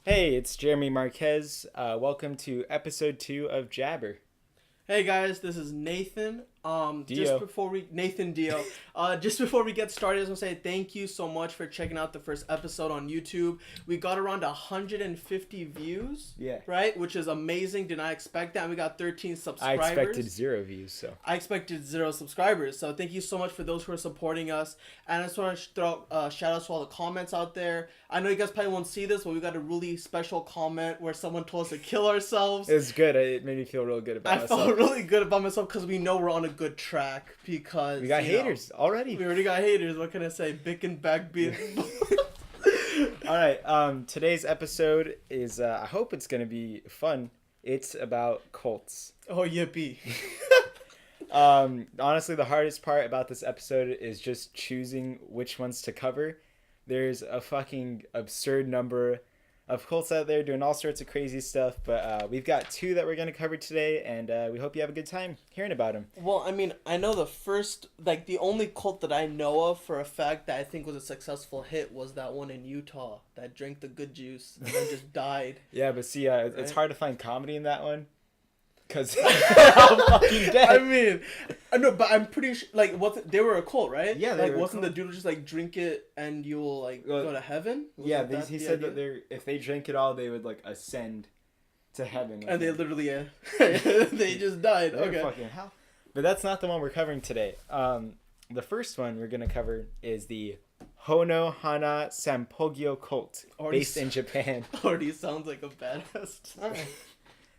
Hey, it's Jeremy Marquez. Welcome to episode 2 of Jabber. Hey guys, this is Nathan. Dio. Just before we Nathan Dio. Just before we get started, I just want to say thank you so much for checking out the first episode on YouTube. We got around 150 views. Yeah. Right, which is amazing. Did not expect that. And we got 13 subscribers. I expected 0 views, so. I expected 0 subscribers. So thank you so much for those who are supporting us. And I just want to throw shout outs to all the comments out there. I know you guys probably won't see this, but we got a really special comment where someone told us to kill ourselves. It's good. It made me feel real good about myself. I felt really good about myself because we know we're on a good track because we got haters already. We already got haters. What can I say? Bick and back beat. All right. Today's episode is. I hope it's gonna be fun. It's about cults. Oh yippee! Honestly, the hardest part about this episode is just choosing which ones to cover. There's a fucking absurd number of cults out there doing all sorts of crazy stuff, but we've got 2 that we're going to cover today, and we hope you have a good time hearing about them. Well, I mean, I know the only cult that I know of for a fact that I think was a successful hit was that one in Utah that drank the good juice and then just died. Yeah, but see, it's hard to find comedy in that one. Because I'm fucking dead. I mean, I know, but I'm pretty sure, they were a cult, right? Yeah, they were wasn't the dude just, drink it and you'll, go to heaven? He said that if they drink it all, they would, ascend to heaven. And they literally, they just died. They're okay. fucking hell. But that's not the one we're covering today. The first one we're going to cover is the Hono Hana Sampogyo cult, based in Japan. Already sounds like a badass time.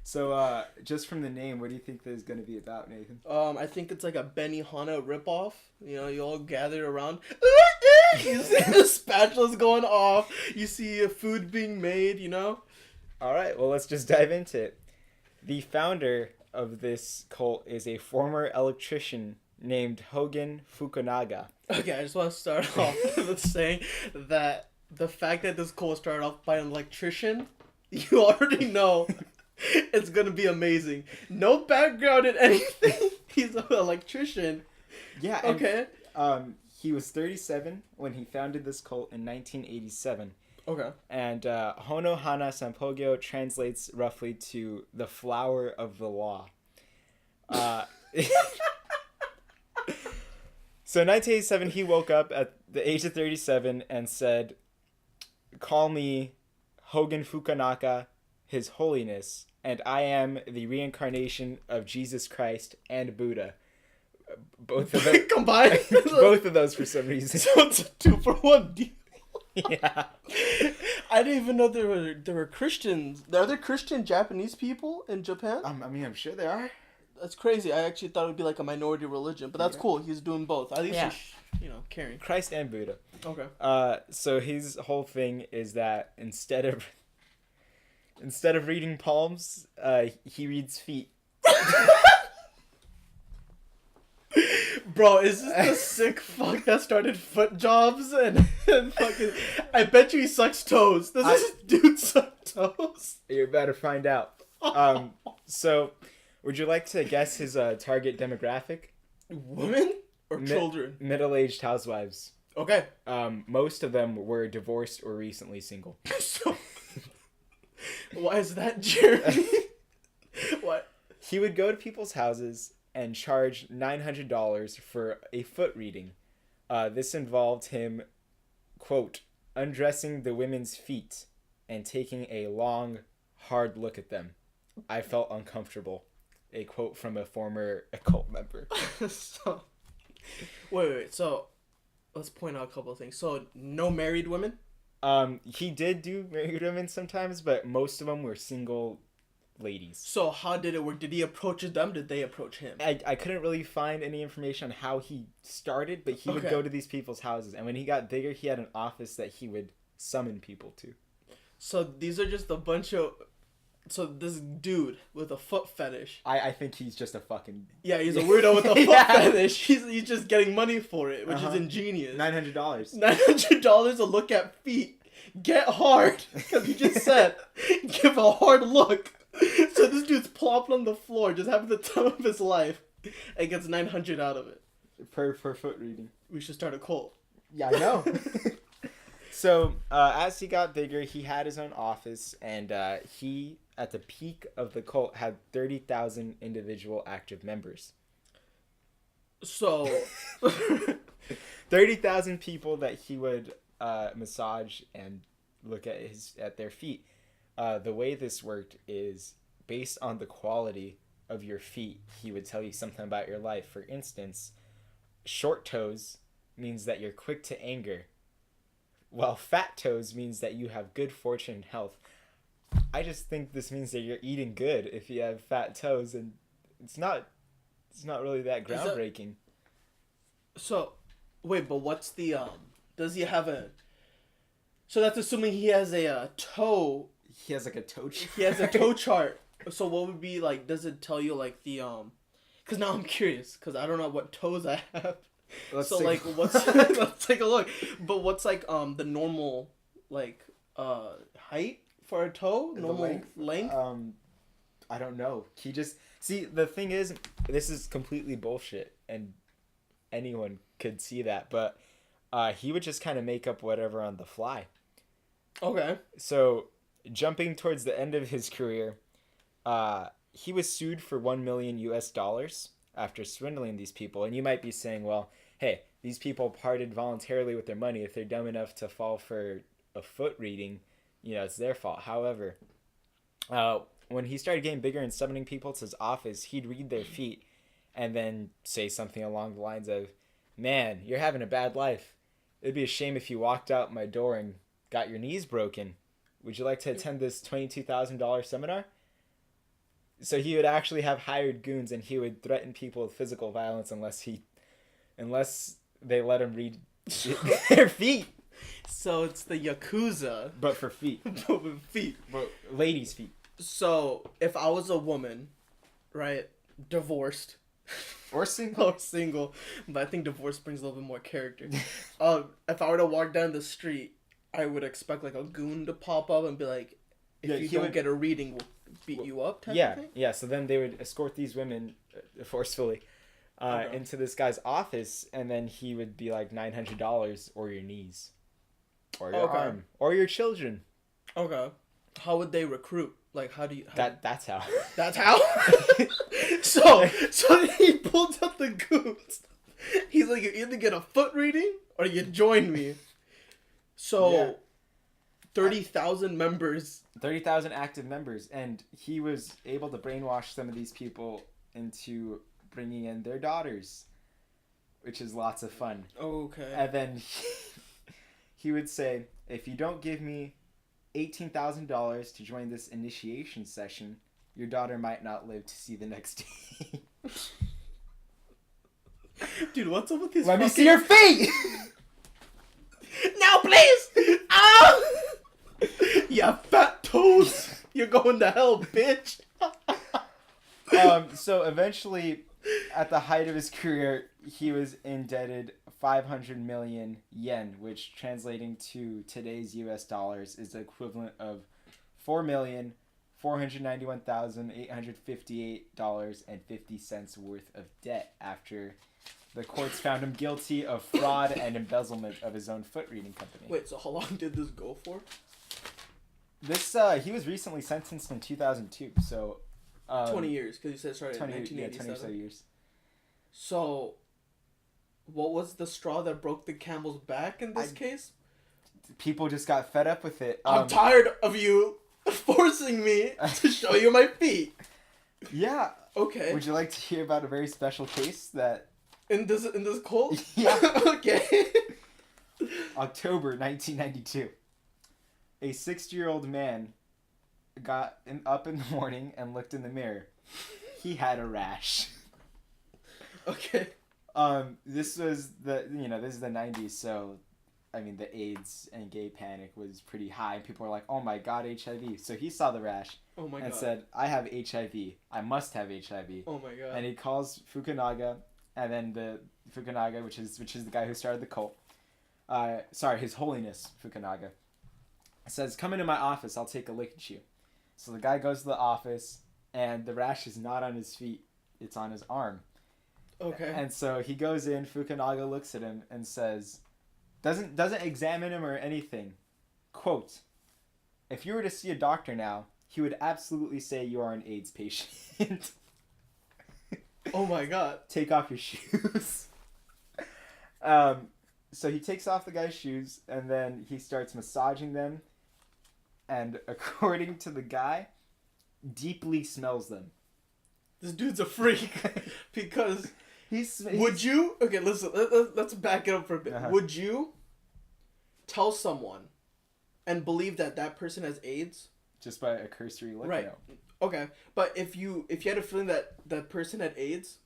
So, just from the name, what do you think this is going to be about, Nathan? I think it's like a Benihana ripoff. You know, you all gather around. You see the spatulas going off. You see food being made, you know? All right, well, let's just dive into it. The founder of this cult is a former electrician named Hogen Fukunaga. Okay, I just want to start off with saying that the fact that this cult started off by an electrician, you already know... It's gonna be amazing. No background in anything. He's an electrician. Yeah. Okay. He was 37 when he founded this cult in 1987. Okay. And Hono Hana Sampogyo translates roughly to the flower of the law. So in 1987, he woke up at the age of 37 and said, "Call me Hogen Fukunaga, His Holiness, and I am the reincarnation of Jesus Christ and Buddha." Both of them combined. Both of those for some reason. So it's a 2-for-1 deal. Yeah. I didn't even know there were Christians. Are there Christian Japanese people in Japan? I'm sure there are. That's crazy. I actually thought it would be like a minority religion, but that's cool. He's doing both. At least he's, caring. Christ and Buddha. Okay. So his whole thing is that instead of reading palms, he reads feet. Bro, is this the sick fuck that started foot jobs and fucking... I bet you he sucks toes. Does this dude suck toes? You're about to find out. So, would you like to guess his target demographic? Women or children? Middle-aged housewives. Okay. Most of them were divorced or recently single. So, why is that, Jeremy? What? He would go to people's houses and charge $900 for a foot reading. This involved him, quote, undressing the women's feet and taking a long, hard look at them. I felt uncomfortable. A quote from a former cult member. So, wait. So, let's point out a couple of things. So, no married women? He did do married women sometimes, but most of them were single ladies. So how did it work? Did he approach them? Did they approach him? I couldn't really find any information on how he started, but he would go to these people's houses, and when he got bigger, he had an office that he would summon people to. So these are just a bunch of... So this dude with a foot fetish... I think he's just a fucking... Yeah, he's a weirdo with a foot fetish. He's just getting money for it, which is ingenious. $900. $900 to look at feet. Get hard. Because you just said, give a hard look. So this dude's plopped on the floor, just having the time of his life, and gets $900 out of it. Per foot reading. We should start a cult. Yeah, I know. So as he got bigger, he had his own office, and he, at the peak of the cult, had 30,000 individual active members. So 30,000 people that he would massage and look at their feet. The way this worked is based on the quality of your feet. He would tell you something about your life. For instance, short toes means that you're quick to anger, while fat toes means that you have good fortune and health. I just think this means that you're eating good if you have fat toes, and it's not really that groundbreaking. So, wait, but what's the does he have a? So that's assuming he has a toe. He has like a toe chart. He has a toe chart. So what would be like? Does it tell you like the Because now I'm curious, because I don't know what toes I have. Let's take a look. But what's like the normal like height for a toe? Normal length? I don't know. He just see, the thing is, this is completely bullshit, and anyone could see that, but he would just kind of make up whatever on the fly. Okay. So jumping towards the end of his career, he was sued for $1 million after swindling these people. And you might be saying, well, hey, these people parted voluntarily with their money. If they're dumb enough to fall for a foot reading, it's their fault. However, when he started getting bigger and summoning people to his office, he'd read their feet and then say something along the lines of, man, you're having a bad life. It'd be a shame if you walked out my door and got your knees broken. Would you like to attend this $22,000 seminar? So he would actually have hired goons, and he would threaten people with physical violence unless they let him read their feet. So it's the Yakuza. But for feet. But with feet. But ladies' feet. So if I was a woman, right, divorced. Or single. Or single. But I think divorce brings a little bit more character. If I were to walk down the street, I would expect like a goon to pop up and be like, if you don't get a reading, we'll beat you up type of thing? Yeah. So then they would escort these women forcefully into this guy's office, and then he would be like $900 or your knees. Or your arm. Or your children. Okay. How would they recruit? Like, how do you... That's how. That's how? So he pulled out the goons. He's like, you either get a foot reading or you join me. So, yeah. 30,000 members. 30,000 active members. And he was able to brainwash some of these people into bringing in their daughters, which is lots of fun. Okay. And then he would say, if you don't give me $18,000 to join this initiation session, your daughter might not live to see the next day. Dude, what's up with this? Let me see your feet! Now, please! Ah! Yeah, fat toes! You're going to hell, bitch! So eventually, at the height of his career, he was indebted 500 million yen, which translating to today's US dollars is the equivalent of $4,491,858.50 worth of debt after the courts found him guilty of fraud and embezzlement of his own foot reading company. Wait, so how long did this go for? This he was recently sentenced in 2002, so 20 years, because you said it started in 1987. 20 or so years. So, what was the straw that broke the camel's back in this case? People just got fed up with it. I'm tired of you forcing me to show you my feet. Yeah. Okay. Would you like to hear about a very special case that... In this cult? Yeah. Okay. October 1992. A 60-year-old man got up in the morning and looked in the mirror. He had a rash. Okay. This was this is the 90s, so I mean the AIDS and gay panic was pretty high. People were like, "Oh my God, HIV!" So he saw the rash and said, "I have HIV. I must have HIV." Oh my God! And he calls Fukunaga, and then the Fukunaga, which is the guy who started the cult. His Holiness Fukunaga says, "Come into my office. I'll take a look at you." So the guy goes to the office, and the rash is not on his feet; it's on his arm. Okay. And so he goes in, Fukunaga looks at him and says, Doesn't examine him or anything. Quote, if you were to see a doctor now, he would absolutely say you are an AIDS patient. Oh my god. Take off your shoes. So he takes off the guy's shoes and then he starts massaging them. And according to the guy, deeply smells them. This dude's a freak. Because He's would you... Okay, listen. Let's back it up for a bit. Uh-huh. Would you tell someone and believe that that person has AIDS? just by a cursory look? Right. No. Okay. But if you had a feeling that that person had AIDS,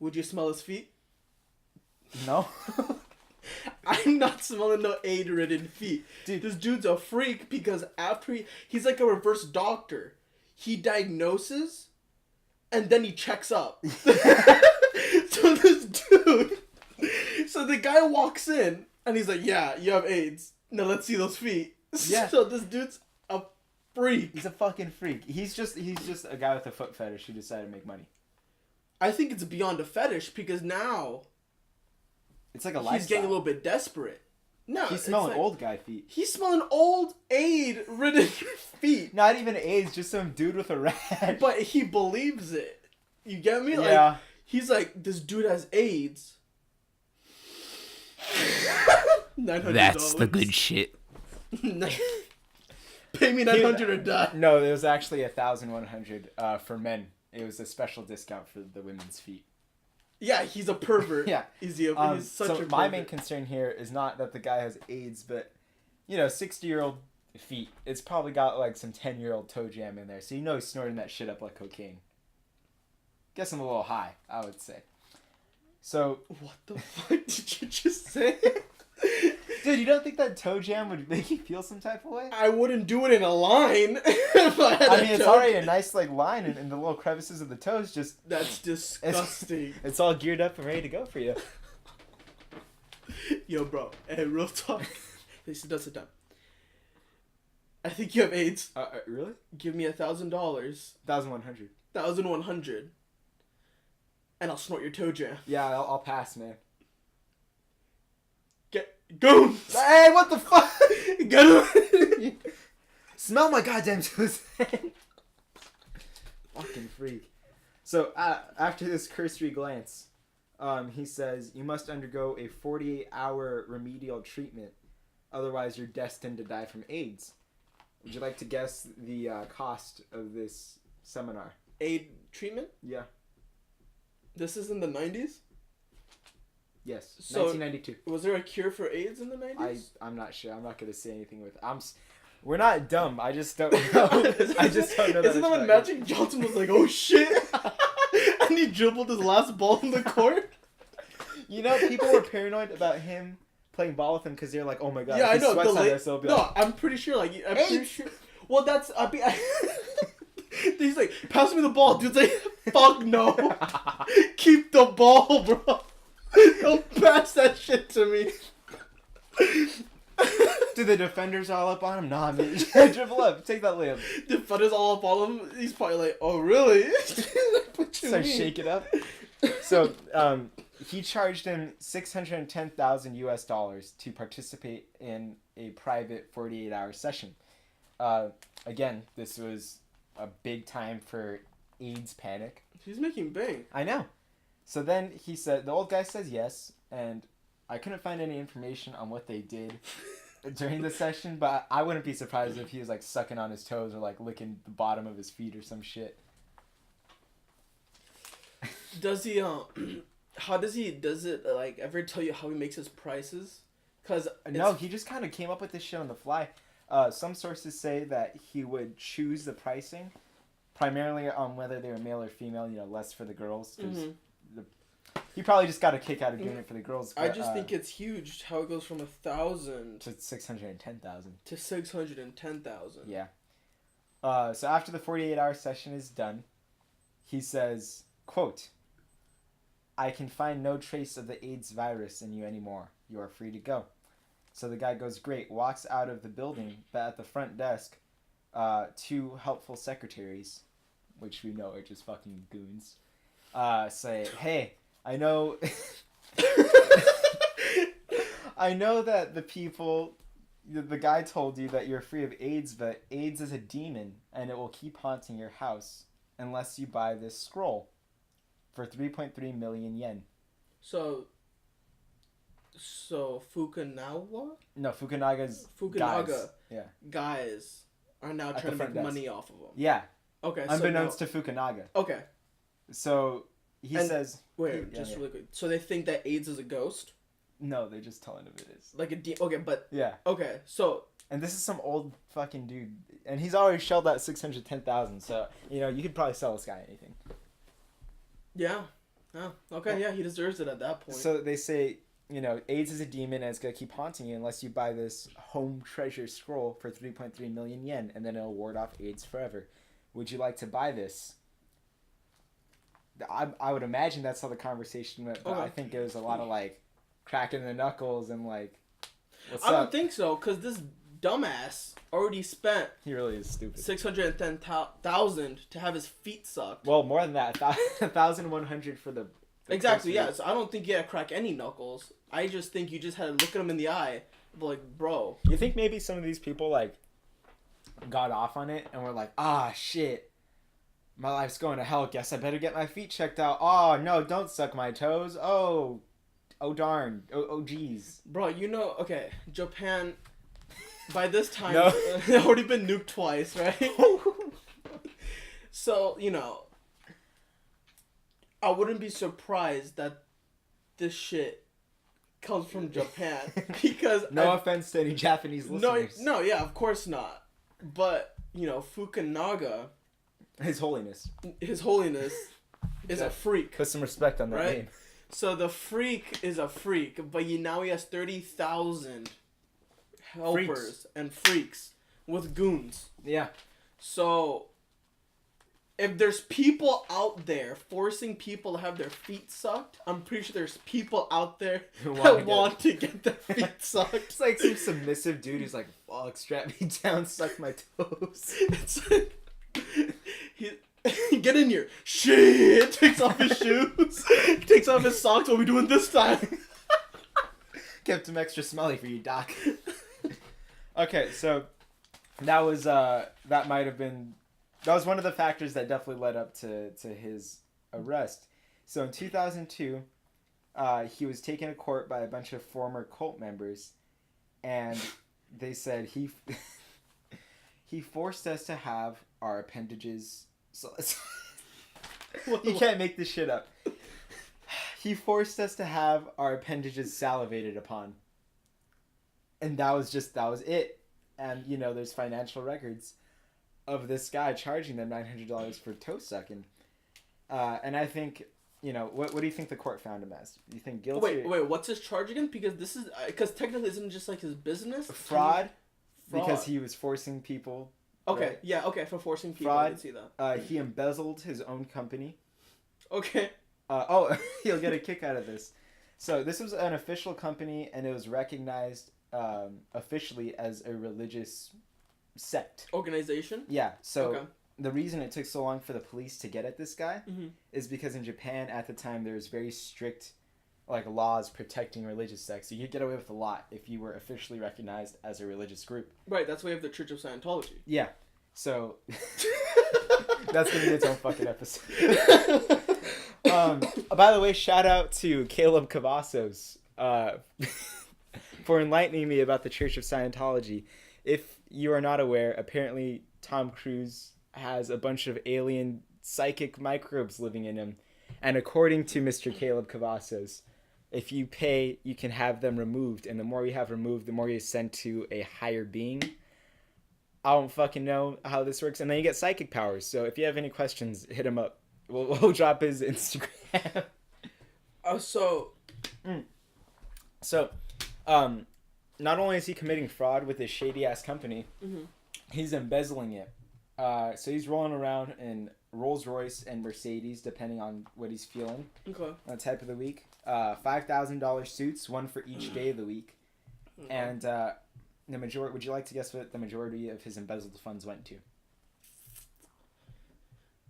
would you smell his feet? No. I'm not smelling no AIDS-ridden feet. Dude. This dude's a freak because after he's like a reverse doctor. He diagnoses and then he checks up. So this dude... So the guy walks in and he's like, yeah, you have AIDS. Now let's see those feet. Yeah. So this dude's a freak. He's a fucking freak. He's just a guy with a foot fetish who decided to make money. I think it's beyond a fetish because now... It's like a lifestyle. He's getting a little bit desperate. No, He's smelling old guy feet. He's smelling old AIDS-ridden feet. Not even AIDS, just some dude with a rash. But he believes it. You get me? Like, Yeah. he's like, this dude has AIDS. $900. That's the good shit. Pay me $900 or die. No, it was actually 1,100 for men. It was a special discount for the women's feet. Yeah, he's a pervert. Yeah. He's such a pervert. My main concern here is not that the guy has AIDS, but 60-year-old feet. It's probably got like some 10-year-old toe jam in there, so he's snorting that shit up like cocaine. Guess I'm a little high, I would say. So, What the fuck did you just say? dude, you don't think that toe jam would make you feel some type of way? I wouldn't do it in a line. If I had I a mean, it's toe. already a nice like line in the little crevices of the toes. Just That's disgusting. it's all geared up and ready to go for you. Yo, bro. Hey, real talk. Sit down. I think you have AIDS. Really? Give me $1,000. 1,100. 1,100. And I'll snort your toe jam. Yeah, I'll pass, man. Go! Hey, what the fuck? Get him! Smell my goddamn toes. Fucking freak. So after this cursory glance, he says you must undergo a 48-hour remedial treatment, otherwise you're destined to die from AIDS. Would you like to guess the cost of this seminar? AIDS treatment? Yeah. This is in the 90s? Yes. So- 1992. Was there a cure for AIDS in the 90s? I'm not sure. I'm not gonna say anything with. We're not dumb. I just don't know. I just don't know. Isn't that when Magic Johnson was like, oh shit? And he dribbled his last ball in the court? People were paranoid about him playing ball with him because they're like, oh my god, Yeah, if I he know. sweats on this, they'll be like, I'm pretty sure. I'm pretty AIDS. sure. Well, that's. He's like, pass me the ball. Dude's like, fuck no. Keep the ball, bro. Don't pass that shit to me. do the defenders all up on him? Nah, man. Dribble up. Take that layup. The fun all up on him. He's probably like, oh, really? What you Start mean? shaking up. So, he charged him $610,000 to participate in a private 48-hour session. Again, this was a big time for AIDS panic. He's making bank. I know. So then the old guy says yes, and I couldn't find any information on what they did during the session, but I wouldn't be surprised if he was like sucking on his toes or like licking the bottom of his feet or some shit. Does he, does it, like, ever tell you how he makes his prices? Cause No, he just kind of came up with this shit on the fly. Some sources say that he would choose the pricing primarily on whether they were male or female, less for the girls. Cause he probably just got a kick out of doing it for the girls. But, I just think it's huge how it goes from 1,000 to 610,000. to 610,000. Yeah. So after the 48-hour session is done, he says, quote, I can find no trace of the AIDS virus in you anymore. You are free to go. So the guy goes, great, walks out of the building, but at the front desk, two helpful secretaries, which we know are just fucking goons, say, hey, I know I know that the guy told you that you're free of AIDS, but AIDS is a demon, and it will keep haunting your house unless you buy this scroll for 3.3 million yen. So Fukunaga? No, Fukunaga's Fukunaga guys. Yeah. guys are now At trying the to make front desk. money off of them. Yeah. Okay. Unbeknownst to Fukunaga. Okay. So he says. Wait, just really quick. So they think that AIDS is a ghost? No, they're just telling him it is. Like okay, but Yeah. okay, so And this is some old fucking dude, and he's already shelled out 610,000. So you could probably sell this guy anything. yeah. Oh, okay, yeah, he deserves it at that point. So they say, AIDS is a demon and it's gonna keep haunting you unless you buy this home treasure scroll for 3.3 million yen, and then it'll ward off AIDS forever. Would you like to buy this? I would imagine that's how the conversation went, but I think it was a lot of like cracking the knuckles and like, what's up? I don't think so, because this dumbass already spent He really is stupid. 610,000 to have his feet sucked. Well, more than that, 1,100 for the exactly, yeah. So I don't think you had to crack any knuckles. I just think you just had to look at him in the eye, like, bro. You think maybe some of these people like got off on it and were like, shit, my life's going to hell. Guess I better get my feet checked out. Oh no, don't suck my toes. Oh darn. Oh geez. Bro, okay, Japan. By this time, No. they've already been nuked twice, right? So, I wouldn't be surprised that this shit comes from Japan. Because... No offense to any Japanese listeners. No, yeah, of course not. But, Fukunaga, His Holiness. His Holiness, is a freak. Put some respect on that right? name. So the freak is a freak, but now he has 30,000... helpers and freaks with goons. Yeah. So if there's people out there forcing people to have their feet sucked, I'm pretty sure there's people out there that want to get their feet sucked. It's like some submissive dude who's like, fuck, strap me down, suck my toes. It's like, get in here. Shit. Takes off his shoes. Takes off his socks. What are we doing this time? Kept him extra smelly for you, Doc. Okay, so that was one of the factors that definitely led up to his arrest. So in 2002, he was taken to court by a bunch of former cult members, and they said he forced us to have our appendages. So you can't make this shit up. He forced us to have our appendages salivated upon. And that was it. And, there's financial records of this guy charging them $900 for toe sucking. And I think, what do you think the court found him as? Do you think guilty? Wait, what's his charge again? Because technically isn't it just like his business? Fraud. Because he was forcing people. Okay, right? yeah, okay, for forcing people, Fraud. I didn't see that. He embezzled his own company. Okay. He'll get a kick out of this. So this was an official company, and it was recognized officially as a religious sect. Organization? Yeah, so the reason it took so long for the police to get at this guy is because in Japan at the time there was very strict laws protecting religious sects. So you could get away with a lot if you were officially recognized as a religious group. Right, that's why you have the Church of Scientology. Yeah, so that's going to be its own fucking episode. By the way, shout out to Caleb Cavazos for enlightening me about the Church of Scientology. If you are not aware, apparently Tom Cruise has a bunch of alien psychic microbes living in him. And according to Mr. Caleb Cavazos, if you pay, you can have them removed. And the more you have removed, the more you're sent to a higher being. I don't fucking know how this works. And then you get psychic powers. So if you have any questions, hit him up. We'll drop his Instagram. Not only is he committing fraud with his shady ass company, he's embezzling it. So he's rolling around in Rolls Royce and Mercedes, depending on what he's feeling. Okay. On the type of the week. $5,000 suits, one for each day of the week. And would you like to guess what the majority of his embezzled funds went to?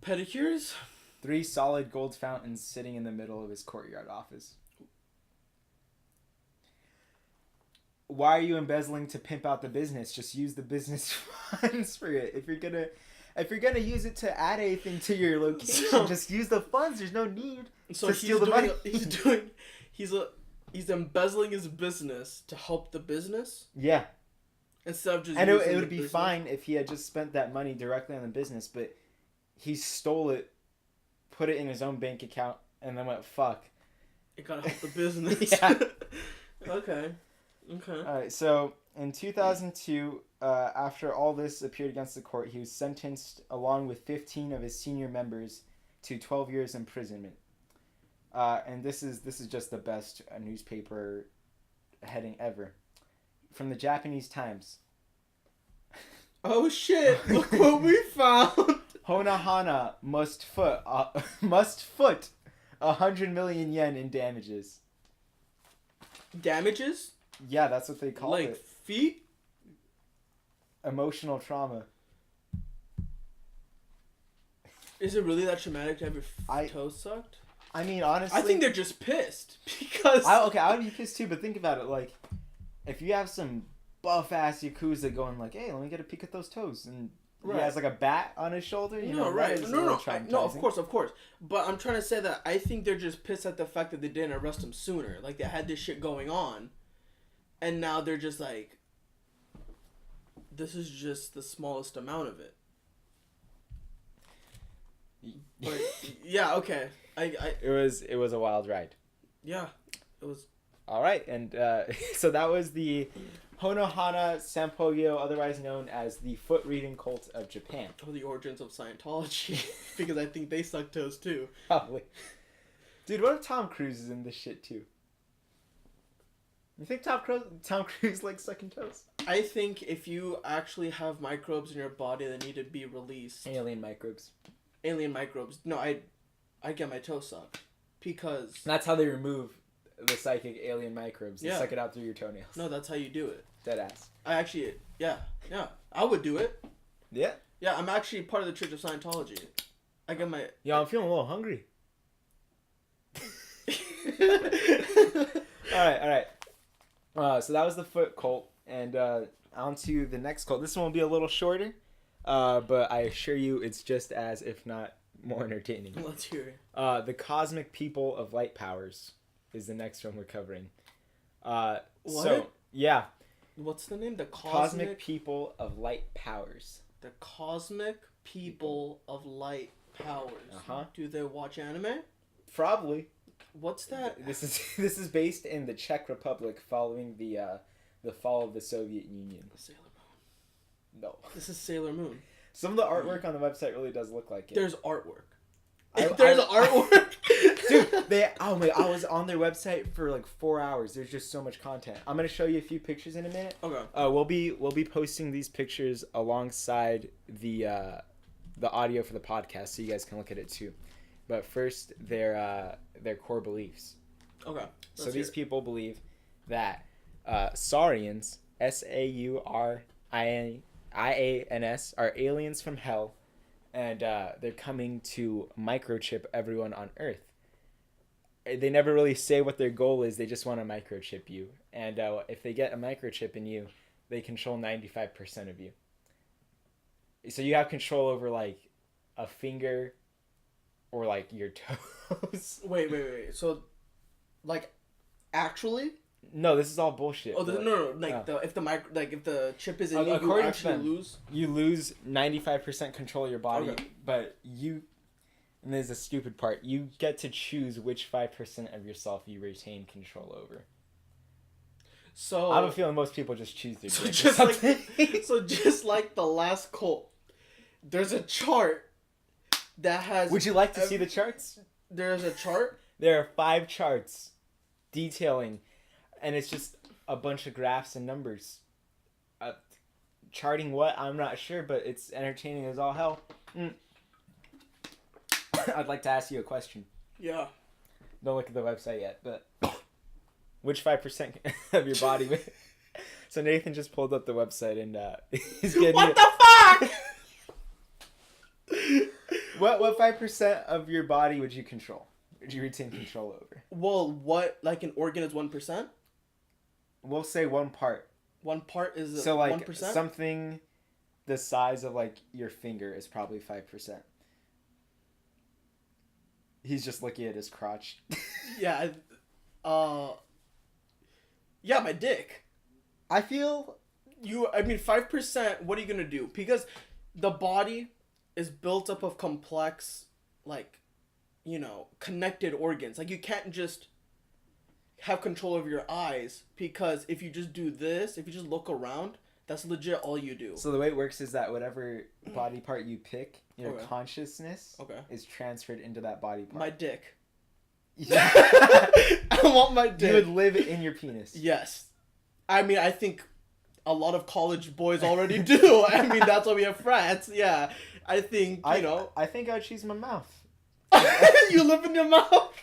Pedicures? 3 solid gold fountains sitting in the middle of his courtyard office. why are you embezzling to pimp out the business? Just use the business funds for it. If you're gonna use it to add anything to your location, just use the funds. There's no need to steal the money. He's embezzling his business to help the business. Yeah. Instead of just and using it would be business. fine if he had just spent that money directly on the business, but he stole it, put it in his own bank account, and then went fuck. It gotta help the business. Yeah. Okay. Alright, so in 2002, after all this appeared against the court, he was sentenced along with 15 of his senior members to 12 years imprisonment. And this is just the best newspaper heading ever. From the Japanese Times. Oh shit! Look what we found. Honohana must foot 100 million yen in damages. Damages? Yeah, that's what they call it. Like feet? Emotional trauma. Is it really that traumatic to have your toes sucked? I mean, honestly, I think they're just pissed because. I would be pissed too, but think about it. Like, if you have some buff ass yakuza going like, "Hey, let me get a peek at those toes," and he has like a bat on his shoulder, you know, right? No, of course. But I'm trying to say that I think they're just pissed at the fact that they didn't arrest him sooner. Like they had this shit going on, and now they're just like, this is just the smallest amount of it. But yeah, okay. It was a wild ride. Yeah, it was. All right, and so that was the Honohana Sampogyo, otherwise known as the foot reading cult of Japan. Oh, the origins of Scientology, because I think they suck toes too. Probably. Dude, what if Tom Cruise is in this shit too? You think Tom Cruise likes sucking toes? I think if you actually have microbes in your body that need to be released. Alien microbes. No, I get my toe sucked because that's how they remove the psychic alien microbes. They Yeah. suck it out through your toenails. No, that's how you do it. Deadass. I actually, yeah, I would do it. Yeah. Yeah, I'm actually part of the Church of Scientology. I get my. Yo, I'm feeling a little hungry. All right. So that was the foot cult, and on to the next cult. This one will be a little shorter, but I assure you, it's just as, if not more, entertaining. Let's hear it. The Cosmic People of Light Powers is the next one we're covering. What? So yeah. What's the name? The Cosmic People of Light Powers. The Cosmic People of Light Powers. Uh-huh. Do they watch anime? Probably. What's that? This is based in the Czech Republic following the fall of the Soviet Union. Sailor Moon. No. This is Sailor Moon. Some of the artwork on the website really does look like it. There's artwork. There's artwork. Dude, I was on their website for like 4 hours. There's just so much content. I'm gonna show you a few pictures in a minute. Okay. We'll be posting these pictures alongside the audio for the podcast, so you guys can look at it too. But first, their core beliefs. Okay. So these people believe that Saurians, Saurians, are aliens from hell, and they're coming to microchip everyone on Earth. They never really say what their goal is. They just want to microchip you. And if they get a microchip in you, they control 95% of you. So you have control over, like, a finger or, like, your toes. Wait. So, like, actually? No, this is all bullshit. Oh, no. If the chip is in you, you actually lose? You lose 95% control of your body, okay. But you... And there's a stupid part. You get to choose which 5% of yourself you retain control over. So I have a feeling most people just choose their just like the last cult, there's a chart that has... Would you like to see the charts? There's a chart? There are 5 charts detailing, and it's just a bunch of graphs and numbers. Charting what? I'm not sure, but it's entertaining as all hell. I'd like to ask you a question. Yeah. Don't look at the website yet, but which 5% of your body? So Nathan just pulled up the website and he's getting... What the fuck? What 5% of your body would you control? Would you retain control over? Well, what, like an organ is 1%? We'll say 1 part. 1 part is So like 1%? something the size of like your finger is probably 5%. He's just looking at his crotch. Yeah. Yeah, my dick. I feel 5%, what are you going to do? Because the body is built up of complex, like, connected organs. Like, you can't just have control over your eyes, because if you just do this, if you just look around, that's legit all you do. so the way it works is that whatever body part you pick, your Okay. consciousness is transferred into that body part. My dick. Yeah. I want my dick. You would live in your penis. Yes. I think a lot of college boys already do. That's why we have frats. Yeah. I think, I think I'd choose my mouth. You live in your mouth?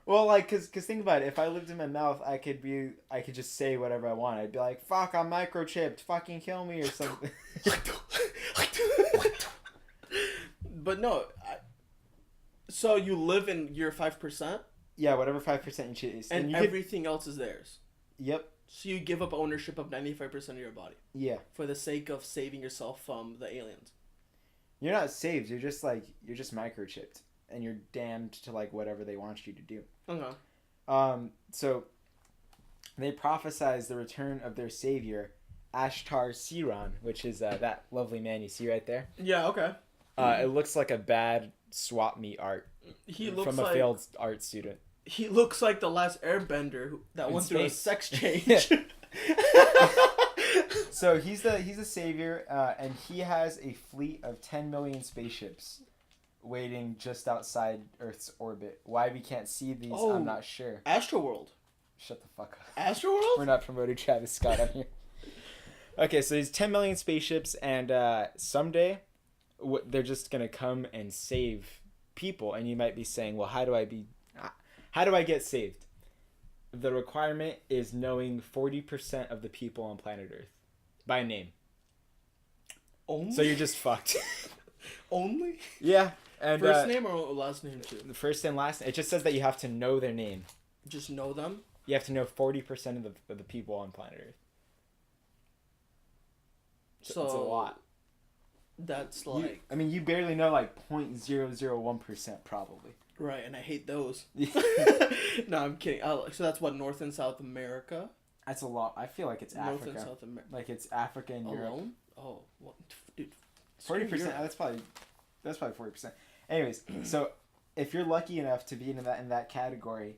Well, like, cause think about it. If I lived in my mouth, I could just say whatever I want. I'd be like, "Fuck, I'm microchipped. Fucking kill me," or something. But no, so you live in your 5%? Yeah, whatever 5% you choose, and everything else is theirs. Yep. So you give up ownership of 95% of your body. Yeah. For the sake of saving yourself from the aliens. You're not saved. You're just microchipped, and you're damned to like whatever they want you to do. Okay. So they prophesize the return of their savior, Ashtar Siran, which is that lovely man you see right there. Yeah. Okay. It looks like a bad swap meet art. He looks from a failed art student. He looks like the last Airbender that went through a sex change. So he's a savior, and he has a fleet of 10 million spaceships waiting just outside Earth's orbit. Why we can't see these, I'm not sure. Astroworld. Shut the fuck up. Astroworld? We're not promoting Travis Scott on here. Okay, so these 10 million spaceships, and someday they're just gonna come and save people. And you might be saying, well, how do I get saved? The requirement is knowing 40% of the people on planet Earth by name. Only? So you're just fucked. Only? Yeah. And first name or last name too? The first and last. It just says that you have to know their name. Just know them? You have to know 40% of the people on planet Earth. So it's a lot. That's like... you barely know like 0.001% probably. Right, and I hate those. No, I'm kidding. So that's what, North and South America? That's a lot. I feel like it's North Africa. and South America. Like it's Africa and Europe. Alone? Oh, what? Dude. 40%. That's probably 40%. Anyways, so if you're lucky enough to be in that category,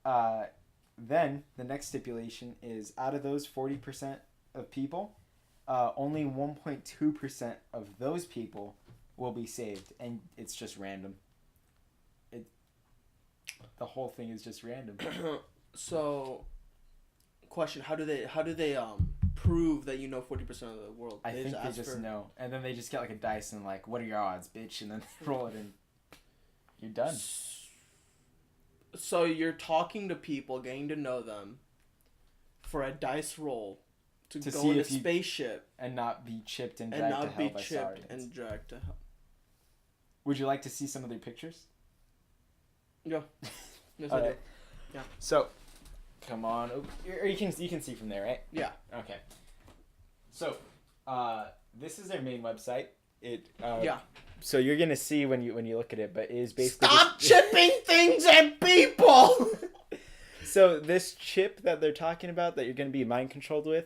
then the next stipulation is out of those 40% of people, only 1.2% of those people will be saved, and it's just random. The whole thing is just random. So, question: How do they prove that 40% of the world? I think they just know, and then they just get like a dice and like, what are your odds, bitch? And then they roll it and you're done. So you're talking to people, getting to know them, for a dice roll to go in a spaceship and not be chipped and dragged to hell by Saurians. Would you like to see some of their pictures? Yeah. Yes, I do. Yeah. So, come on. Or you can see from there, right? Yeah. Okay. So, this is their main website. Yeah. So you're gonna see when you look at it, but it is basically stop chipping things at people. So this chip that they're talking about that you're gonna be mind controlled with,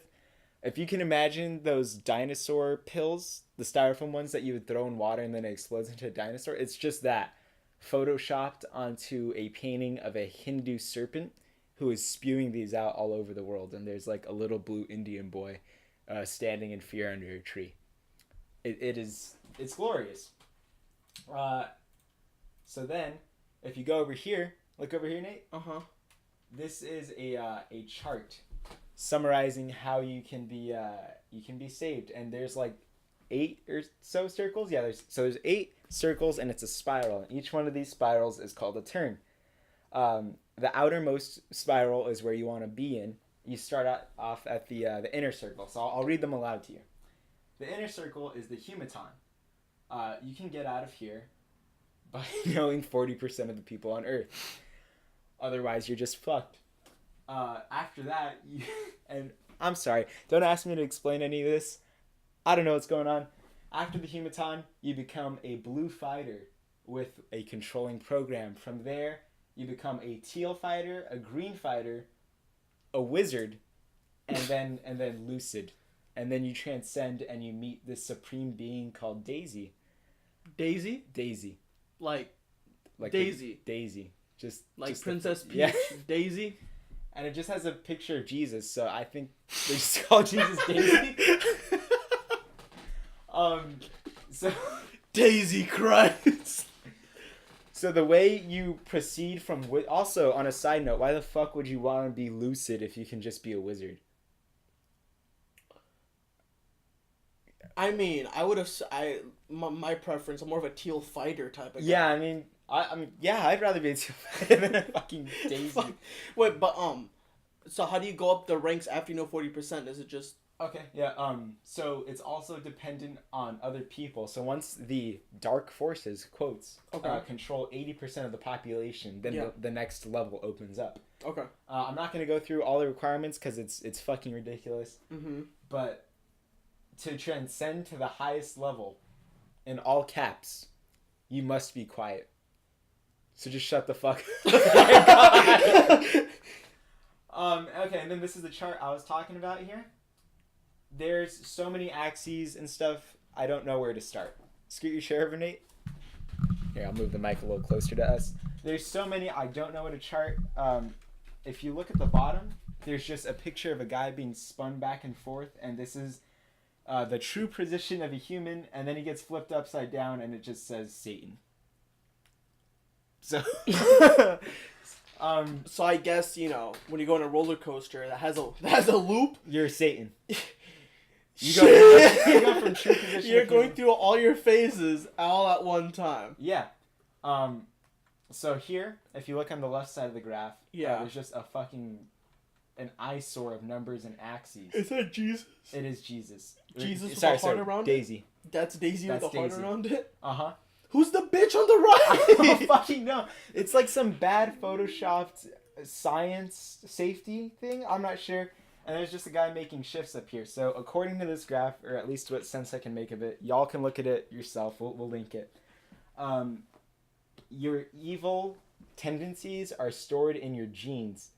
if you can imagine those dinosaur pills, the styrofoam ones that you would throw in water and then it explodes into a dinosaur, it's just that. Photoshopped onto a painting of a Hindu serpent who is spewing these out all over the world, and there's like a little blue Indian boy standing in fear under a tree. It's glorious. So then, if you go over here, look over here, Nate. This is a chart summarizing how you can be saved, and there's like 8 or so circles. Yeah, there's 8 circles, and it's a spiral, and each one of these spirals is called a turn. The outermost spiral is where you want to be in. You start off at the inner circle, so I'll read them aloud to you. The inner circle is the humaton. You can get out of here by knowing 40% of the people on Earth. Otherwise, you're just fucked. After that, and I'm sorry, don't ask me to explain any of this. I don't know what's going on. After the Humaton, you become a blue fighter with a controlling program. From there, you become a teal fighter, a green fighter, a wizard, and then lucid. And then you transcend and you meet this supreme being called Daisy. Daisy? Daisy. Like Daisy. Daisy. Just Princess Peach. Yeah. Daisy? And it just has a picture of Jesus, so I think they just call Jesus Daisy. So Daisy Christ. So the way you proceed from also on a side note, why the fuck would you want to be lucid if you can just be a wizard? I mean, my preference. I'm more of a teal fighter type of guy. Yeah, I mean, I'd rather be a teal fighter than a fucking Daisy. Wait, but so how do you go up the ranks after you know 40%? Is it just okay? Yeah. So it's also dependent on other people. So once the dark forces quotes control 80% of the population, then the next level opens up. Okay. I'm not gonna go through all the requirements because it's fucking ridiculous. Mm-hmm. But to transcend to the highest level, in all caps, you must be quiet. So just shut the fuck up. Okay, and then this is the chart I was talking about here. There's so many axes and stuff, I don't know where to start. Scoot your chair over, Nate. Here, I'll move the mic a little closer to us. There's so many, I don't know what to chart. If you look at the bottom, there's just a picture of a guy being spun back and forth, and this is the true position of a human, and then he gets flipped upside down, and it just says Satan. So, so I guess when you go on a roller coaster that has a loop, you're Satan. You go from true position. You're going through all your phases all at one time. Yeah. So here, if you look on the left side of the graph, there's just an eyesore of numbers and axes. Is that Jesus? It is Jesus. Jesus with a heart around Daisy. it? That's Daisy with a heart around it? Uh-huh. Who's the bitch on the right? I don't fucking know. It's like some bad photoshopped science safety thing. I'm not sure. And there's just a guy making shifts up here. So according to this graph, or at least what sense I can make of it, y'all can look at it yourself. We'll link it. Your evil tendencies are stored in your genes.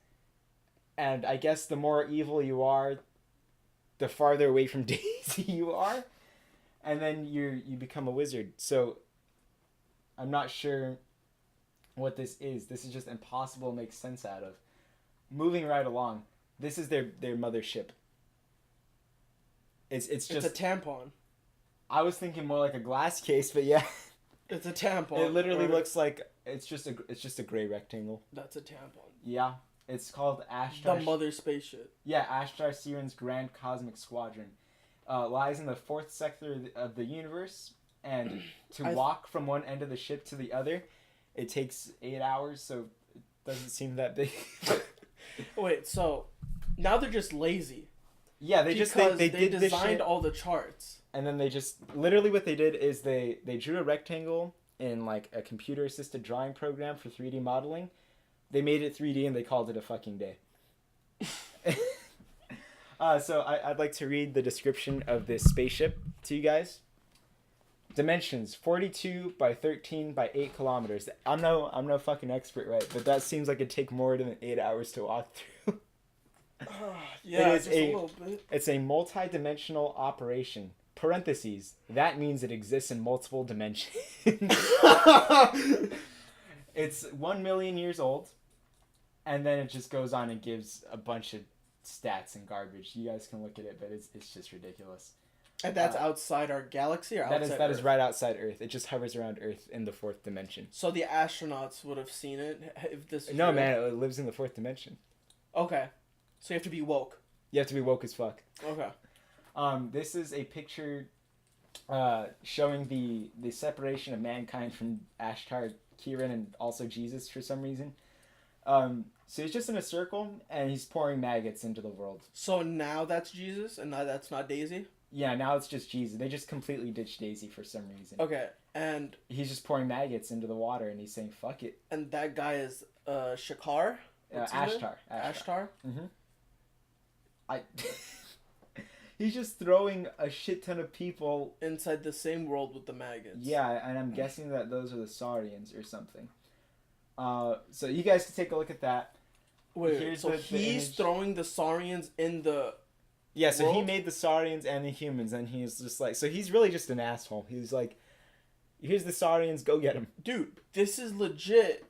And I guess the more evil you are, the farther away from Daisy you are. And then you become a wizard. So I'm not sure what this is. This is just impossible to make sense out of. Moving right along. This is their mothership. It's just a tampon. I was thinking more like a glass case, but yeah. It's a tampon. It literally looks like it's just a gray rectangle. That's a tampon. Yeah. It's called Ashtar. The mother spaceship. Yeah, Ashtar Siren's Grand Cosmic Squadron. Lies in the 4th sector of the universe, and to walk from one end of the ship to the other, it takes 8 hours, so it doesn't seem that big. Wait, so now they're just lazy. Yeah, they designed all the charts. And then they just literally what they did is they drew a rectangle in like a computer assisted drawing program for 3D modeling. They made it 3D and they called it a fucking day. So I'd like to read the description of this spaceship to you guys. Dimensions 42 by 13 by 8 kilometers. I'm no fucking expert, right? But that seems like it'd take more than 8 hours to walk through. Yeah, it is just a little bit. It's a multi-dimensional operation. Parentheses. That means it exists in multiple dimensions. It's 1 million years old, and then it just goes on and gives a bunch of stats and garbage. You guys can look at it, but it's just ridiculous. And that's outside our galaxy, or outside that is right outside Earth. It just hovers around Earth in the 4th dimension. So the astronauts would have seen it if this. No, man, it lives in the 4th dimension. Okay, so you have to be woke. You have to be woke as fuck. Okay. This is a picture showing the separation of mankind from Ashtar, Kiran, and also Jesus for some reason. So he's just in a circle, and he's pouring maggots into the world. So now that's Jesus, and now that's not Daisy? Yeah, now it's just Jesus. They just completely ditched Daisy for some reason. Okay, and... He's just pouring maggots into the water, and he's saying, fuck it. And that guy is Shakar? What's his name? Ashtar. Ashtar? Mm-hmm. He's just throwing a shit ton of people inside the same world with the maggots. Yeah, and I'm guessing that those are the Saurians or something. So you guys can take a look at that. Wait, so he's throwing the Saurians in the Yeah, so world? he made the Saurians and the humans, and he's just like... So he's really just an asshole. He's like, here's the Saurians, go get them. Dude, this is legit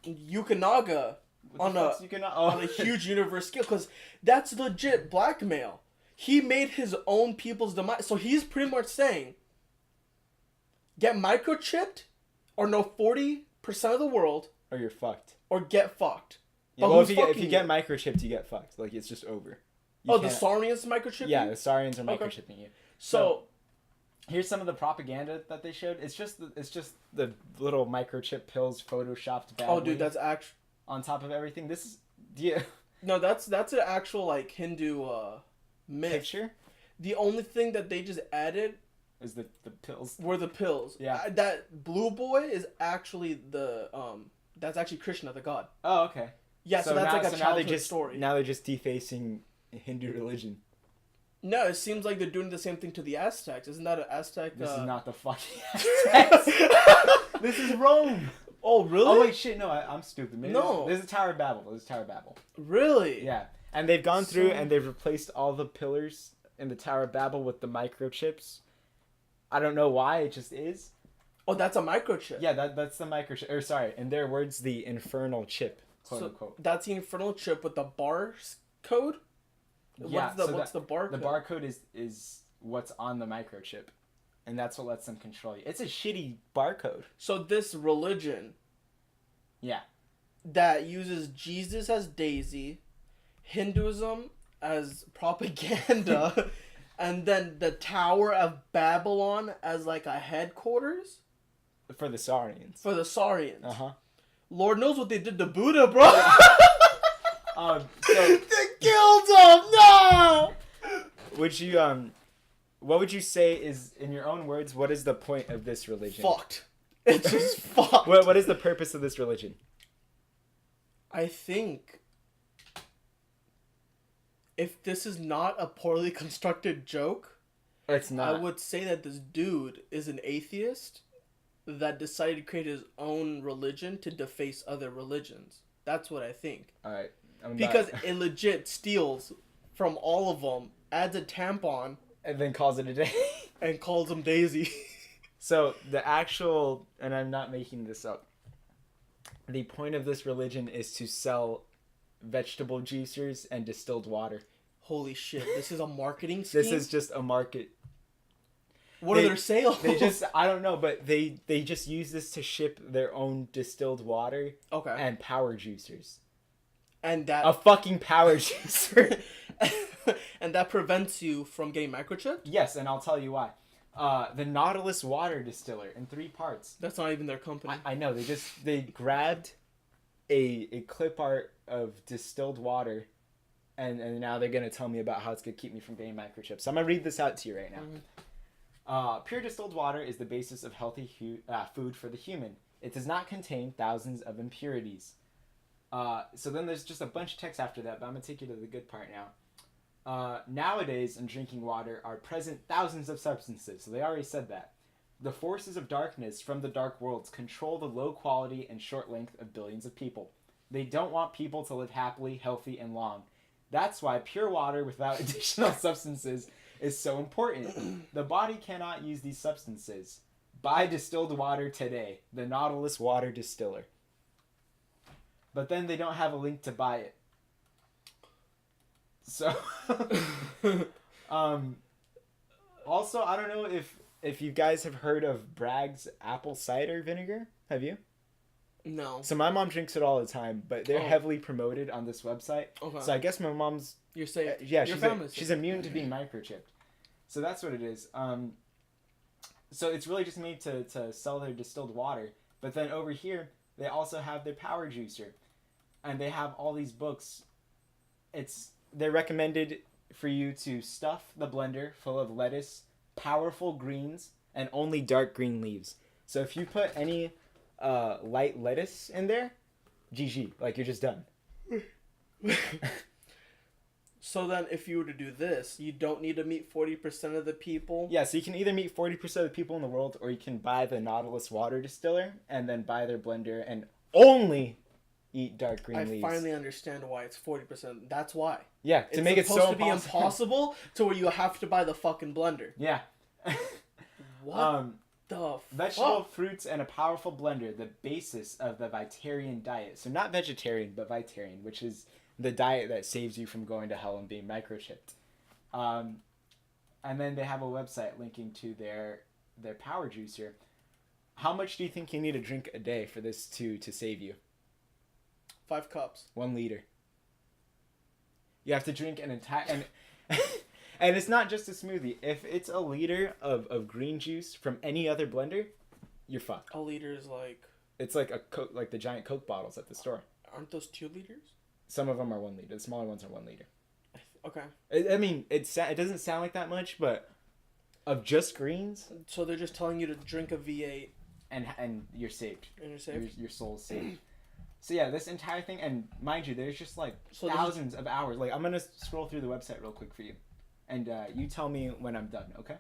Yukinaga on a huge universe scale, because that's legit blackmail. He made his own people's demise. So he's pretty much saying, get microchipped, or know 40% of the world, or you're fucked. Or get fucked. Yeah, well, if you get microchipped, you get fucked. Like, it's just over. The Saurians microchipping? Yeah, the Saurians are microchipping you. So, here's some of the propaganda that they showed. It's just the little microchip pills photoshopped badly. Oh, dude, that's actually on top of everything. This is No, that's an actual like Hindu myth. Picture. The only thing that they just added is the pills. Were the pills. Yeah. That blue boy is actually that's actually Krishna, the god. Oh, okay. Yeah, so that's like a childhood story. Now they're just defacing Hindu religion. No, it seems like they're doing the same thing to the Aztecs. Isn't that an Aztec? This is not the fucking Aztecs. This is Rome. Oh, really? Oh, wait, shit, no, I'm stupid. Maybe no. This is Tower of Babel. Really? Yeah. And they've gone through and they've replaced all the pillars in the Tower of Babel with the microchips. I don't know why, it just is. Oh, that's a microchip. Yeah, that's the microchip. Or sorry, in their words, the infernal chip, quote unquote. That's the infernal chip with the barcode? Yeah, what's the barcode? The barcode is what's on the microchip. And that's what lets them control you. It's a shitty barcode. So this religion... Yeah. That uses Jesus as Daisy, Hinduism as propaganda, and then the Tower of Babylon as like a headquarters? For the Saurians. Uh-huh. Lord knows what they did to Buddha, bro. They killed him. No. What would you say is, in your own words, what is the point of this religion? Fucked. It's just fucked. What is the purpose of this religion? I think if this is not a poorly constructed joke, it's not. I would say that this dude is an atheist that decided to create his own religion to deface other religions. That's what I think. Alright. Because it legit steals from all of them, adds a tampon, and then calls it a day. And calls them Daisy. So, the actual, and I'm not making this up, the point of this religion is to sell vegetable juicers and distilled water. Holy shit, this is a marketing scheme? This is just a market. What are their sales? I don't know, but they just use this to ship their own distilled water. Okay. And power juicers. And that... A fucking power juicer. And that prevents you from getting microchipped? Yes, and I'll tell you why. The Nautilus water distiller in 3 parts. That's not even their company. I know. They grabbed a clip art of distilled water, and now they're gonna tell me about how it's gonna keep me from getting microchips. So I'm gonna read this out to you right now. Mm-hmm. Pure distilled water is the basis of healthy food for the human. It does not contain thousands of impurities. So then there's just a bunch of text after that, but I'm gonna take you to the good part now. Nowadays, in drinking water are present thousands of substances. So they already said that. The forces of darkness from the dark worlds control the low quality and short length of billions of people. They don't want people to live happily, healthy, and long. That's why pure water without additional substances is so important. The body cannot use these substances. Buy distilled water today. The Nautilus Water Distiller. But then they don't have a link to buy it. So, also, I don't know if you guys have heard of Bragg's apple cider vinegar. Have you? No. So my mom drinks it all the time, but they're heavily promoted on this website. Okay. So I guess my mom's... You're saying... yeah, she's immune to being microchipped. So that's what it is. So it's really just made to sell their distilled water. But then over here, they also have their power juicer. And they have all these books. They're recommended for you to stuff the blender full of lettuce, powerful greens, and only dark green leaves. So if you put any light lettuce in there, GG, like you're just done. So then, if you were to do this, you don't need to meet 40% of the people. Yeah, so you can either meet 40% of the people in the world, or you can buy the Nautilus water distiller and then buy their blender and only eat dark green leaves. I finally understand why it's 40%. That's why. Yeah, to make it so It's supposed to be impossible to where you have to buy the fucking blender. Yeah. What the vegetable, fruits, and a powerful blender, the basis of the Vitarian diet. So not vegetarian, but Vitarian, which is the diet that saves you from going to hell and being microchipped. And then they have a website linking to their power juicer. How much do you think you need to drink a day for this to save you? 5 cups. 1 liter. You have to drink an entire... And it's not just a smoothie. If it's a liter of green juice from any other blender, you're fucked. A liter is like... It's like a Coke, like the giant Coke bottles at the store. Aren't those 2 liters? Some of them are 1 liter. The smaller ones are 1 liter. Okay. I mean, it doesn't sound like that much, but of just greens... So they're just telling you to drink a V8. And you're saved. And you're saved? Your soul's saved. So yeah, this entire thing, and mind you, there's just like thousands of hours. Like, I'm going to scroll through the website real quick for you. And you tell me when I'm done, okay?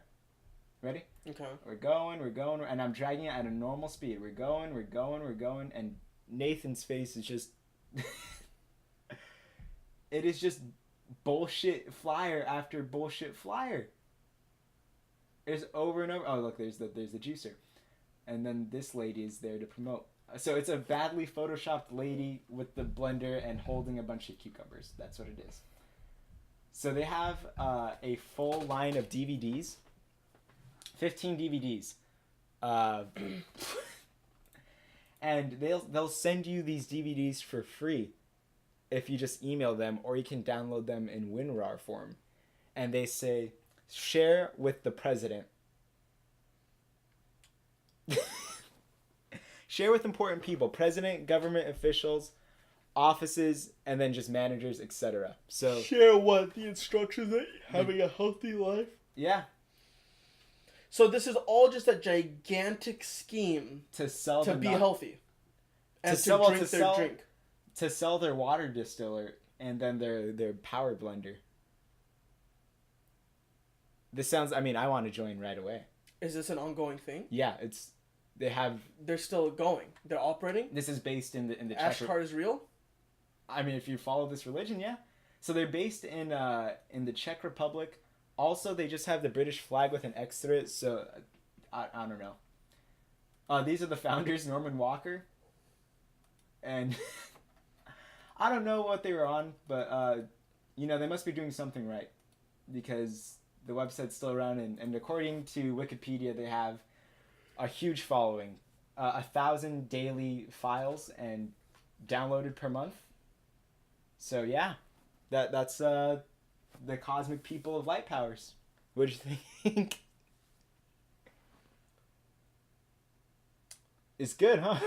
Ready? Okay. We're going, and I'm dragging it at a normal speed. We're going, and Nathan's face is just... It is just bullshit flyer after bullshit flyer. It's over and over. Oh, look, there's the juicer. And then this lady is there to promote. So it's a badly photoshopped lady with the blender and holding a bunch of cucumbers. That's what it is. So they have a full line of DVDs. 15 DVDs. And they'll send you these DVDs for free if you just email them, or you can download them in WinRAR form. And they say, share with the president. Share with important people, president, government officials, offices, and then just managers, etc. So share what? The instructions that having a healthy life? Yeah. So this is all just a gigantic scheme to sell to be healthy. And to drink their drink. To sell their water distiller and then their power blender. This sounds, I mean, I want to join right away. Is this an ongoing thing? Yeah, they're still going. They're operating? This is based in the Ashtar is real? I mean, if you follow this religion, yeah. So they're based in the Czech Republic. Also, they just have the British flag with an X through it, so I don't know. These are the founders, Norman Walker. And I don't know what they were on, but they must be doing something right, because the website's still around, and according to Wikipedia, they have a huge following, 1,000 daily files and downloaded per month. So yeah, that's the cosmic people of light powers. What do you think? It's good, huh?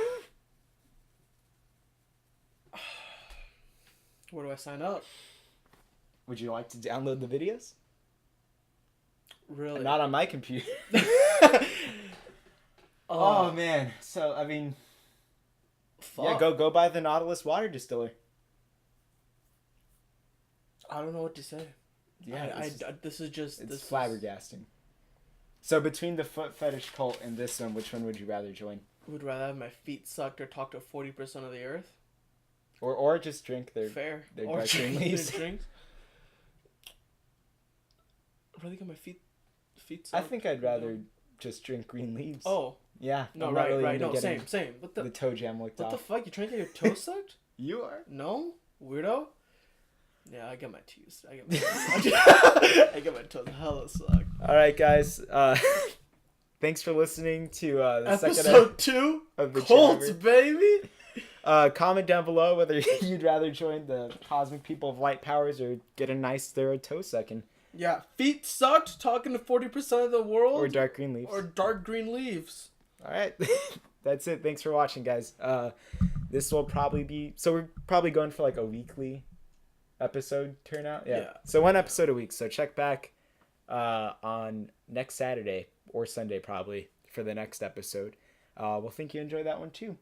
Where do I sign up? Would you like to download the videos? Really? Not on my computer. Oh man. So I mean, fuck. Yeah, go buy the Nautilus water distiller. I don't know what to say. Yeah, this is flabbergasting. So between the foot fetish cult and this one, which one would you rather join? Would rather have my feet sucked or talk to 40% of the earth. Or just drink their or drink leaves. Drinks. I'd rather get my feet sucked. I think I'd rather just drink green leaves. Oh. Yeah. No, right. No, same. What the toe jam licked off. What the fuck? You trying to get your toes sucked? You are? No? Weirdo? Yeah, I get my toes. I get my toes hella sucked. All right, guys. Thanks for listening to the episode 2 of the Colts, baby. Comment down below whether you'd rather join the cosmic people of light powers or get a nice thorough toe sucking. Yeah, feet sucked, talking to 40% of the world. Or dark green leaves. All right. That's it. Thanks for watching, guys. This will probably be... So we're probably going for like a weekly episode turnout. Yeah. So 1 episode a week. So check back on next Saturday or Sunday probably for the next episode. We'll think you enjoyed that one too.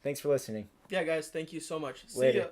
Thanks for listening. Yeah, guys. Thank you so much. Later. See ya.